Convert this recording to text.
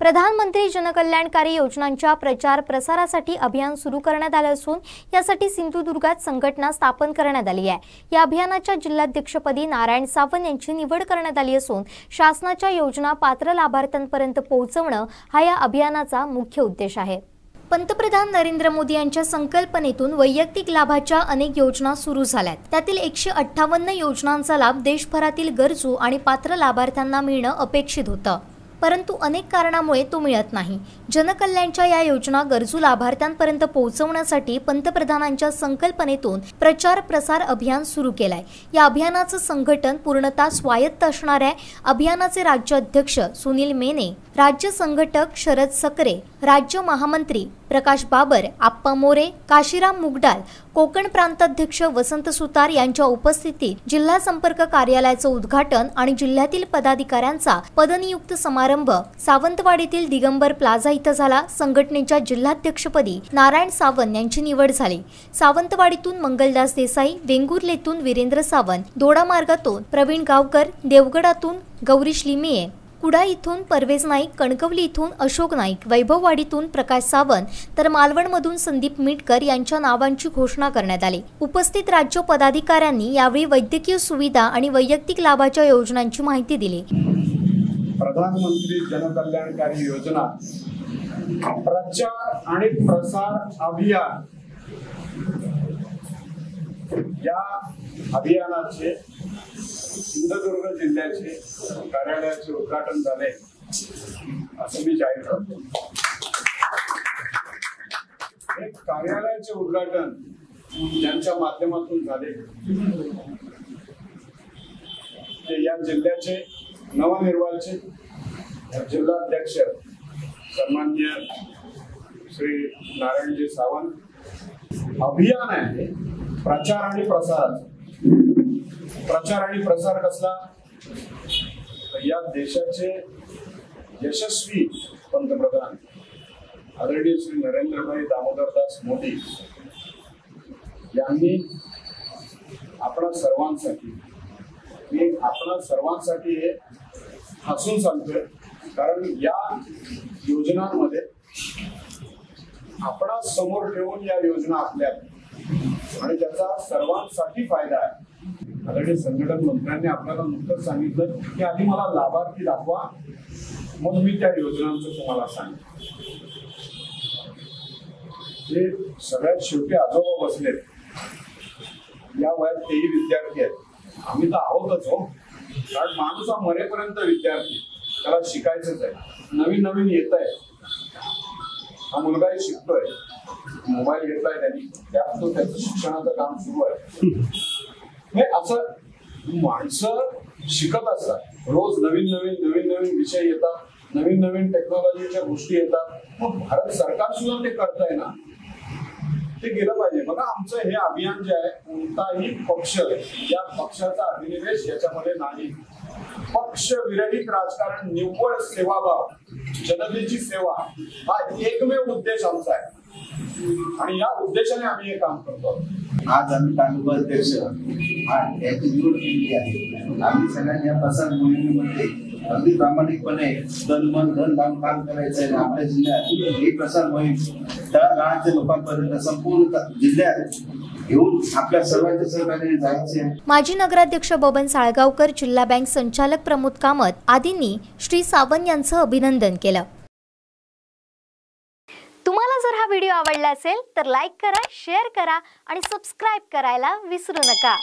प्रधानमंत्री जनकल्याणकारी योजनांच्या प्रचार प्रसारासाठी अभियान सुरू करण्यात आले असून यासाठी सिंधुदुर्गात संघटना स्थापन करण्यात आली आहे। या अभियानाच्या जिल्हाध्यक्षपदी नारायण सावंत यांची निवड करण्यात आली असून शासनाच्या योजना पात्र लाभार्थ्यांपर्यंत पोहोचवणं हा या अभियानाचा मुख्य उद्देश आहे। पंतप्रधान नरेंद्र मोदी यांच्या संकल्पनेतून वैयक्तिक लाभाच्या अनेक योजना सुरू झाल्यात। त्यातील 158 योजनांचा लाभ देशभरातील गरजू आणि पात्र लाभार्थ्यांना मिळणं अपेक्षित होतं, परंतु अनेक कारणामुळे तो मिळत नाही। जनकल्याणच्या या योजना गरजू लाभार्थ्यांपर्यंत पोहोचवण्यासाठी पंतप्रधानांच्या संकल्पनेतून प्रचार प्रसार अभियान सुरू केलंय। या अभियानाचं संघटन पूर्णतः स्वायत्त असणार आहे। अभियानाचे राज्य अध्यक्ष सुनील मेने, राज्य संघटक शरद सकरे, राज्य महामंत्री प्रकाश बाबर, आप्पा मोरे, काशीराम मुगडाल, कोकण प्रांताध्यक्ष वसंत सुतार यांच्या उपस्थितीत जिल्हा संपर्क कार्यालयाचं उद्घाटन आणि जिल्ह्यातील पदाधिकाऱ्यांचा पदनियुक्त समारंभ सावंतवाडीतील दिगंबर प्लाझा इथं झाला। संघटनेच्या जिल्हाध्यक्षपदी नारायण सावंत यांची निवड झाली। सावंतवाडीतून मंगलदास देसाई, वेंगुर्लेतून वीरेंद्र सावंत, दोडा मार्गातून प्रवीण गावकर, देवगडातून गौरीश लिमिये, कुडा इथून परवेज नाईक, कणकवली इथून अशोक नाईक, वैभववाडीतून प्रकाश सावंत तर मालवणमधून संदीप मिटकर यांच्या नावांची घोषणा करण्यात आली। उपस्थित राज्य पदाधिकाऱ्यांनी यावेळी वैद्यकीय सुविधा आणि वैयक्तिक लाभाच्या योजनांची माहिती दिली। प्रधानमंत्री जनकल्याणकारी योजना प्रचार आणि प्रसार अभियान या अभियानाचे सिंधुदुर्ग जिल्ह्याचे कार्यालयाचे उद्घाटन झाले असं मी जाहीर करतो। हे कार्यालयाचे उद्घाटन ज्यांच्या माध्यमातून झाले ते या जिल्ह्याचे नवनिर्वाचित जिल्हाध्यक्ष सन्माननीय श्री नारायणजी सावंत। अभियान आहे प्रचार आणि प्रसाराचं। प्रचार आणि प्रसार कसला? या देशाचे यशस्वी पंतप्रधान आदरणीय श्री नरेंद्रभाई दामोदरदास मोदी यांनी आपणा सर्वांसाठी हे हसून सांगतोय, कारण या योजनांमध्ये आपणा समोर ठेवून या योजना आपल्या आणि त्याचा सर्वांसाठी फायदा आहे। आदरणीय संघटन मंत्र्यांनी आपल्याला नुकतंच सांगितलं की आधी मला लाभार्थी दाखवा, मग मी त्या योजनांचं तुम्हाला सांगेन। जे सगळ्यात शेवटी आजोबा बसलेत, या वयात तेही विद्यार्थी आहेत। आम्ही तर आहोतच हो, कारण माणूस हा मरेपर्यंत विद्यार्थी, त्याला शिकायचंच आहे, नवीन नवीन येत आहे। हा मुलगाही शिकतोय, मोबाईल घेतलाय त्यांनी, त्यात तो त्याचं शिक्षणाचं काम सुरू आहे। हे असं माणसं शिकत असतात, रोज नवीन विषय येतात, नवीन टेक्नॉलॉजीच्या गोष्टी येतात। मग भारत सरकार सुद्धा ते करतंय ना, ते गेलं पाहिजे। बघा, आमचं हे अभियान जे आहे, कोणताही पक्ष, या पक्षाचा अभिनिवेश याच्यामध्ये नाही। पक्ष विरहित राजकारण, निव्वळ सेवाभाव, जनतेची सेवा हा एकमेव उद्देश आमचा आहे आणि या उद्देशाने आम्ही हे काम करतो। आज आम्ही तालुका अध्यक्ष याची निवड केली आहे। आम्ही सगळ्यांनी या प्रसार मोहिमेमध्ये अगदी प्रामाणिकपणे तन मन धन लावून काम करायचं आहे। आपल्या जिल्ह्यात ही प्रसार मोहीम त्या गावाच्या लोकांपर्यंत संपूर्ण जिल्ह्यात घेऊन आपल्या सर्वांच्या सहकार्याने जायचे। माजी नगराध्यक्ष बबन साळगावकर, जिल्हा बँक संचालक प्रमोद कामत आदींनी श्री सावंत यांचं अभिनंदन केलं। तुम्हाला जर हा व्हिडिओ आवडला असेल तर लाईक करा, शेअर करा आणि सबस्क्राइब करायला विसरू नका।